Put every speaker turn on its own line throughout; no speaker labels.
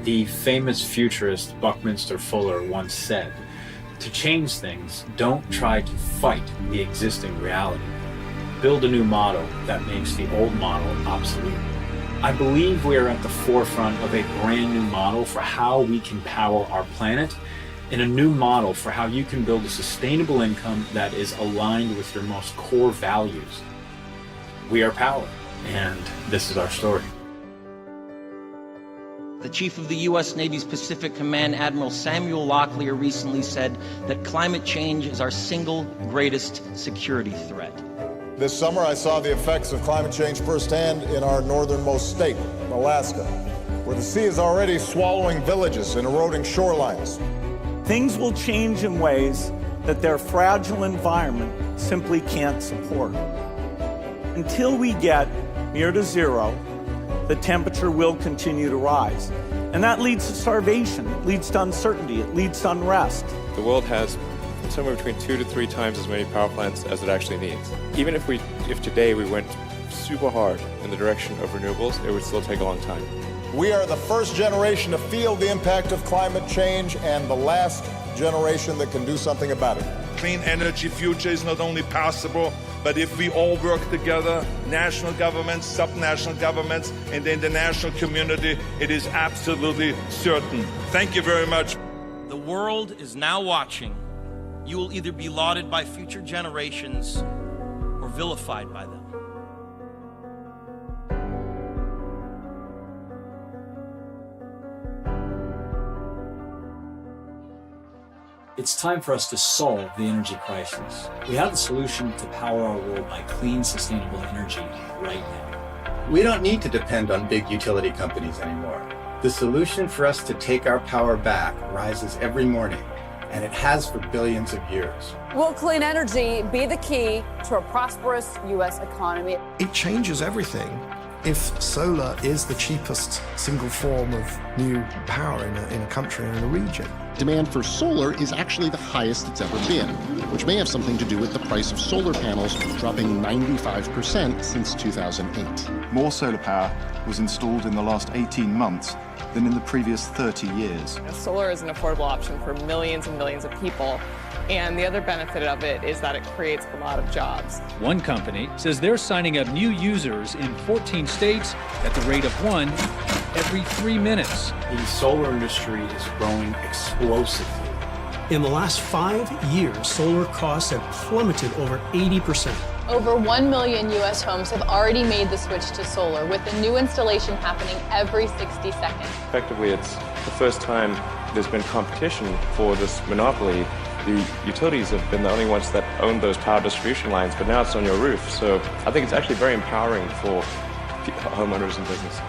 The famous futurist Buckminster Fuller once said, "To change things, don't try to fight the existing reality. Build a new model that makes the old model obsolete." I believe we are at the forefront of a brand new model for how we can power our planet, and a new model for how you can build a sustainable income that is aligned with your most core values. We are power, and this is our story.
The chief of the U.S. Navy's Pacific Command, Admiral Samuel Locklear, recently said that climate change is our single greatest security threat.
This summer, I saw the effects of climate change firsthand in our northernmost state, Alaska, where the sea is already swallowing villages and eroding shorelines.
Things will change in ways that their fragile environment simply can't support. Until we get near to zero, the temperature will continue to rise. And that leads to starvation, it leads to uncertainty, it leads to unrest.
The world has somewhere between 2 to 3 times as many power plants as it actually needs. Even if today we went super hard in the direction of renewables, it would still take a long time.
We are the first generation to feel the impact of climate change and the last generation that can do something about it.
Clean energy future is not only possible, but if we all work together, national governments, subnational governments, and the international community, it is absolutely certain. Thank you very much.
The world is now watching. You will either be lauded by future generations or vilified by them.
It's time for us to solve the energy crisis. We have the solution to power our world by clean, sustainable energy right now.
We don't need to depend on big utility companies anymore. The solution for us to take our power back rises every morning, and it has for billions of years.
Will clean energy be the key to a prosperous U.S. economy?
It changes everything. If solar is the cheapest single form of new power in a country and in a region.
Demand for solar is actually the highest it's ever been, which may have something to do with the price of solar panels dropping 95% since 2008.
More solar power was installed in the last 18 months than in the previous 30 years.
Solar is an affordable option for millions and millions of people. And the other benefit of it is that it creates a lot of jobs.
One company says they're signing up new users in 14 states at the rate of 1 every 3 minutes.
The solar industry is growing explosively.
In the last 5 years, solar costs have plummeted over 80%.
Over 1 million U.S. homes have already made the switch to solar, with a new installation happening every 60 seconds.
Effectively, it's the first time there's been competition for this monopoly. The utilities have been the only ones that own those power distribution lines, but now it's on your roof. So I think it's actually very empowering for homeowners and businesses.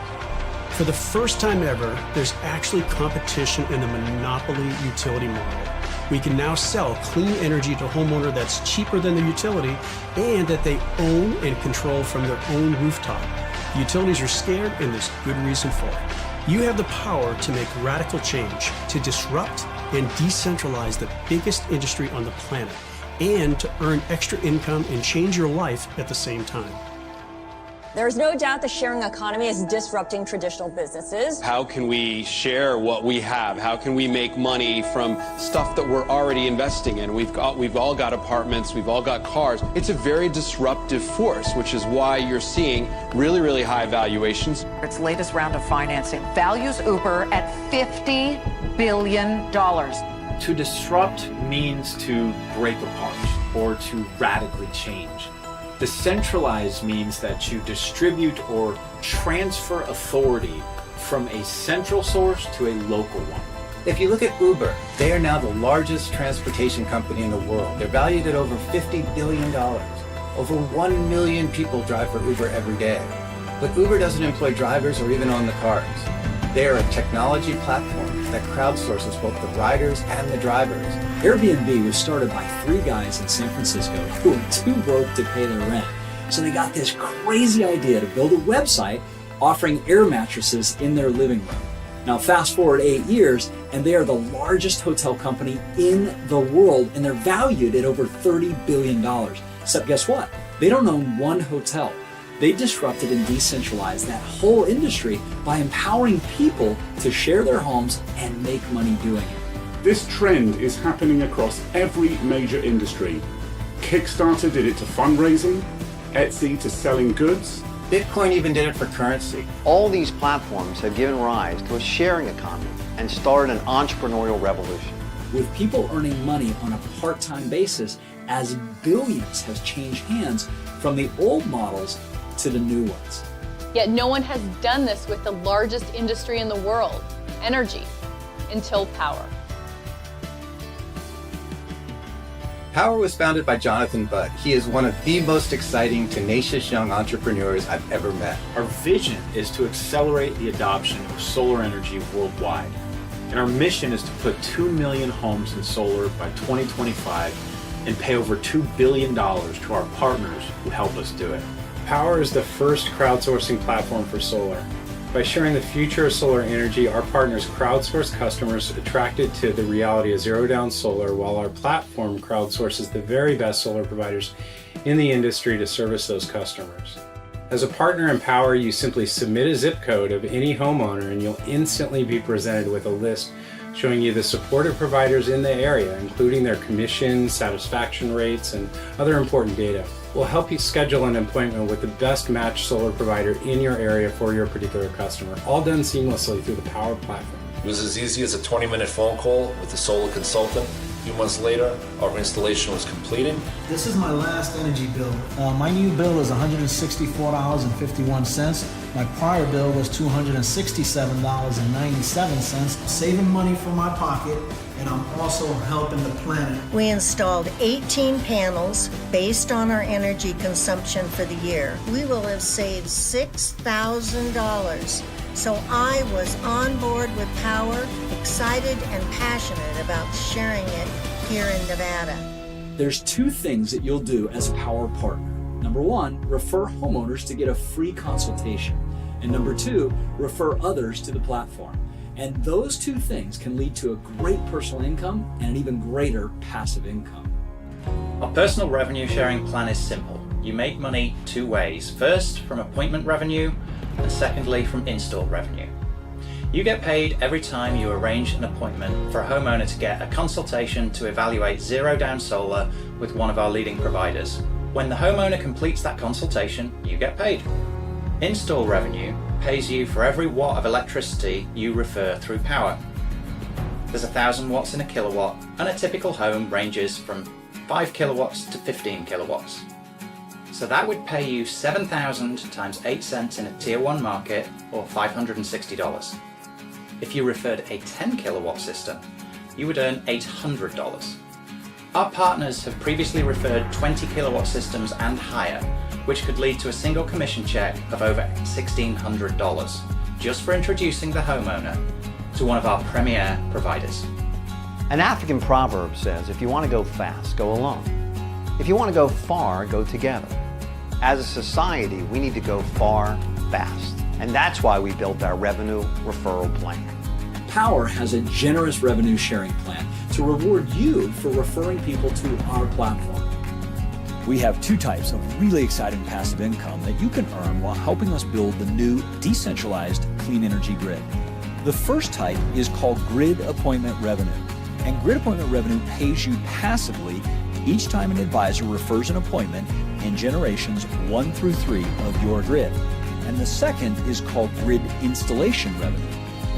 For the first time ever, there's actually competition in the monopoly utility model. We can now sell clean energy to a homeowner that's cheaper than the utility and that they own and control from their own rooftop. The utilities are scared, and there's good reason for it. You have the power to make radical change, to disrupt and decentralize the biggest industry on the planet, and to earn extra income and change your life at the same time.
There's no doubt the sharing economy is disrupting traditional businesses.
How can we share what we have? How can we make money from stuff that we're already investing in? We've all got apartments, we've all got cars. It's a very disruptive force, which is why you're seeing really, really high valuations.
Its latest round of financing values Uber at $50 billion.
To disrupt means to break apart or to radically change. Decentralize means that you distribute or transfer authority from a central source to a local one.
If you look at Uber, they are now the largest transportation company in the world. They're valued at over $50 billion. Over 1 million people drive for Uber every day. But Uber doesn't employ drivers or even own the cars. They are a technology platform that crowdsources both the riders and the drivers.
Airbnb was started by 3 guys in San Francisco who were too broke to pay their rent. So they got this crazy idea to build a website offering air mattresses in their living room. Now fast forward 8 years, and they are the largest hotel company in the world, and they're valued at over $30 billion. Except guess what? They don't own one hotel. They disrupted and decentralized that whole industry by empowering people to share their homes and make money doing it.
This trend is happening across every major industry. Kickstarter did it to fundraising, Etsy to selling goods.
Bitcoin even did it for currency.
All these platforms have given rise to a sharing economy and started an entrepreneurial revolution.
With people earning money on a part-time basis as billions has changed hands from the old models to the new ones.
Yet no one has done this with the largest industry in the world, energy, until power.
Power was founded by Jonathan Budd. He is one of the most exciting, tenacious young entrepreneurs I've ever met.
Our vision is to accelerate the adoption of solar energy worldwide. And our mission is to put 2 million homes in solar by 2025 and pay over $2 billion to our partners who help us do it. Power is the first crowdsourcing platform for solar. By sharing the future of solar energy, our partners crowdsource customers attracted to the reality of zero-down solar, while our platform crowdsources the very best solar providers in the industry to service those customers. As a partner in Power, you simply submit a zip code of any homeowner and you'll instantly be presented with a list showing you the supported providers in the area, including their commission, satisfaction rates, and other important data. We'll help you schedule an appointment with the best matched solar provider in your area for your particular customer, all done seamlessly through the Power platform.
It was as easy as a 20-minute phone call with a solar consultant. A few months later, our installation was completed.
This is my last energy bill. My new bill is $164.51. My prior bill was $267.97. Saving money from my pocket, and I'm also helping the planet.
We installed 18 panels based on our energy consumption for the year. We will have saved $6,000. So I was on board with Power, excited and passionate about sharing it here in Nevada.
There's two things that you'll do as a Power partner. Number one, refer homeowners to get a free consultation. And number two, refer others to the platform. And those two things can lead to a great personal income and an even greater passive income.
Our personal revenue sharing plan is simple. You make money two ways. First, from appointment revenue, and secondly, from install revenue. You get paid every time you arrange an appointment for a homeowner to get a consultation to evaluate zero-down solar with one of our leading providers. When the homeowner completes that consultation, you get paid. Install revenue pays you for every watt of electricity you refer through Power. There's 1,000 watts in a kilowatt, and a typical home ranges from 5 kilowatts to 15 kilowatts. So that would pay you 7,000 times 8 cents in a Tier 1 market, or $560. If you referred a 10 kilowatt system, you would earn $800. Our partners have previously referred 20 kilowatt systems and higher, which could lead to a single commission check of over $1,600, just for introducing the homeowner to one of our premier providers.
An African proverb says, if you want to go fast, go alone. If you want to go far, go together. As a society, we need to go far, fast. And that's why we built our revenue referral plan.
Power has a generous revenue sharing plan to reward you for referring people to our platform.
We have two types of really exciting passive income that you can earn while helping us build the new decentralized clean energy grid. The first type is called grid appointment revenue. And grid appointment revenue pays you passively each time an advisor refers an appointment in generations 1 through 3 of your grid. And the second is called grid installation revenue.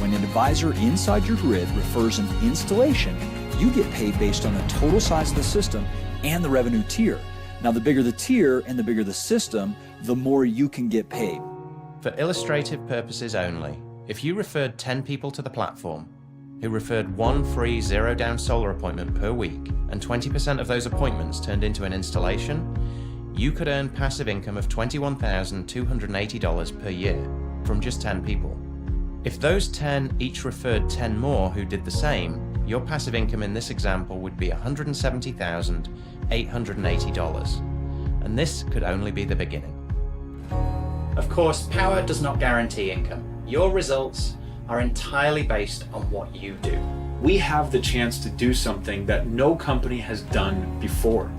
When an advisor inside your grid refers an installation, you get paid based on the total size of the system and the revenue tier. Now, the bigger the tier and the bigger the system, the more you can get paid.
For illustrative purposes only, if you referred 10 people to the platform, who referred one free zero-down solar appointment per week, and 20% of those appointments turned into an installation, you could earn passive income of $21,280 per year from just 10 people. If those 10 each referred 10 more who did the same, your passive income in this example would be $170,880. And this could only be the beginning.
Of course, Power does not guarantee income. Your results are entirely based on what you do.
We have the chance to do something that no company has done before.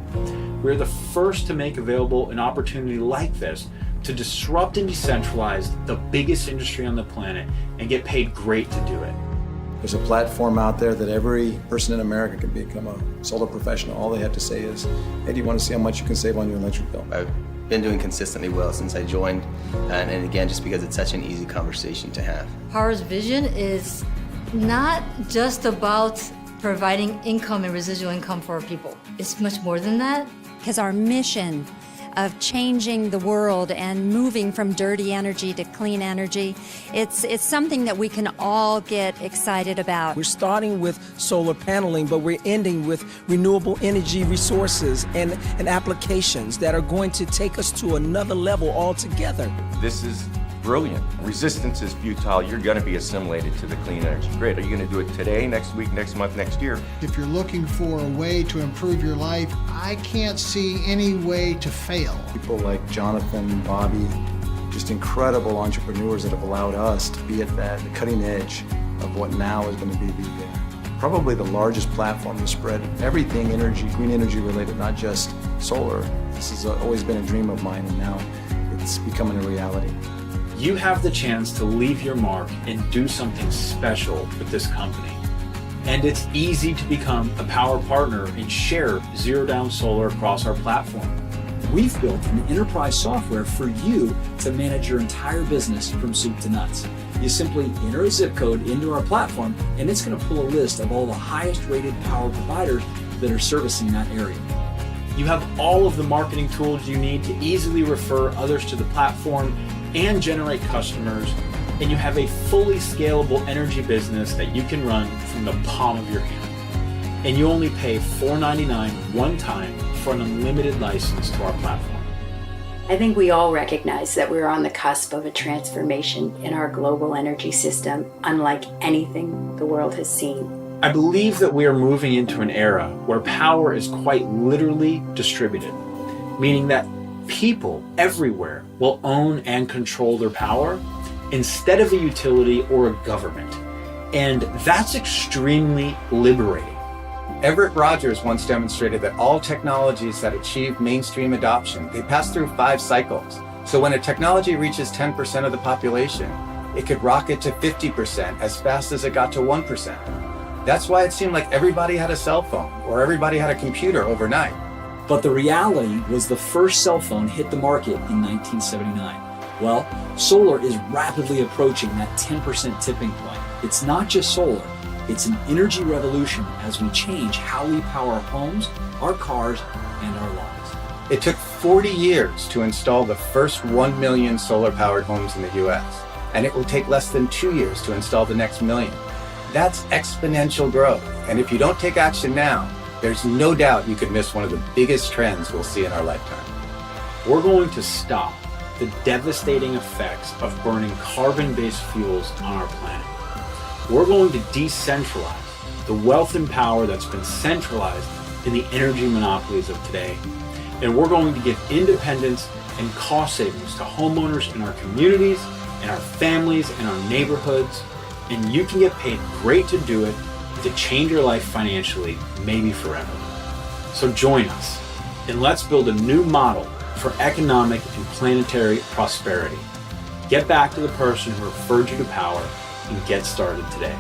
We're the first to make available an opportunity like this to disrupt and decentralize the biggest industry on the planet and get paid great to do it.
There's a platform out there that every person in America can become a solar professional. All they have to say is, hey, do you want to see how much you can save on your electric bill?
I've been doing consistently well since I joined, and again, just because it's such an easy conversation to have.
Power's vision is not just about providing income and residual income for our people. It's much more than that.
Because our mission of changing the world and moving from dirty energy to clean energy, it's something that we can all get excited about.
We're starting with solar paneling, but we're ending with renewable energy resources and applications that are going to take us to another level altogether.
This is brilliant. Resistance is futile. You're going to be assimilated to the clean energy grid. Are you going to do it today, next week, next month, next year?
If you're looking for a way to improve your life, I can't see any way to fail.
People like Jonathan, Bobby, just incredible entrepreneurs that have allowed us to be at the cutting edge of what now is going to be probably the largest platform to spread everything energy, green energy related, not just solar. This has always been a dream of mine, and now it's becoming a reality.
You have the chance to leave your mark and do something special with this company. And it's easy to become a power partner and share Zero Down Solar across our platform.
We've built an enterprise software for you to manage your entire business from soup to nuts. You simply enter a zip code into our platform, and it's going to pull a list of all the highest rated power providers that are servicing that area.
You have all of the marketing tools you need to easily refer others to the platform and generate customers, and you have a fully scalable energy business that you can run from the palm of your hand. And you only pay $4.99 one time for an unlimited license to our platform.
I think we all recognize that we're on the cusp of a transformation in our global energy system, unlike anything the world has seen.
I believe that we are moving into an era where power is quite literally distributed, meaning that people everywhere will own and control their power instead of a utility or a government. And that's extremely liberating.
Everett Rogers once demonstrated that all technologies that achieve mainstream adoption, they pass through 5 cycles. So when a technology reaches 10% of the population, it could rocket to 50% as fast as it got to 1%. That's why it seemed like everybody had a cell phone or everybody had a computer overnight.
But the reality was the first cell phone hit the market in 1979. Well, solar is rapidly approaching that 10% tipping point. It's not just solar, it's an energy revolution as we change how we power our homes, our cars, and our lives.
It took 40 years to install the first 1 million solar-powered homes in the US, and it will take less than 2 years to install the next million. That's exponential growth, and if you don't take action now, there's no doubt you could miss one of the biggest trends we'll see in our lifetime.
We're going to stop the devastating effects of burning carbon-based fuels on our planet. We're going to decentralize the wealth and power that's been centralized in the energy monopolies of today. And we're going to give independence and cost savings to homeowners in our communities, in our families, in our neighborhoods. And you can get paid great to do it, to change your life financially, maybe forever. So join us, and let's build a new model for economic and planetary prosperity. Get back to the person who referred you to power and get started today.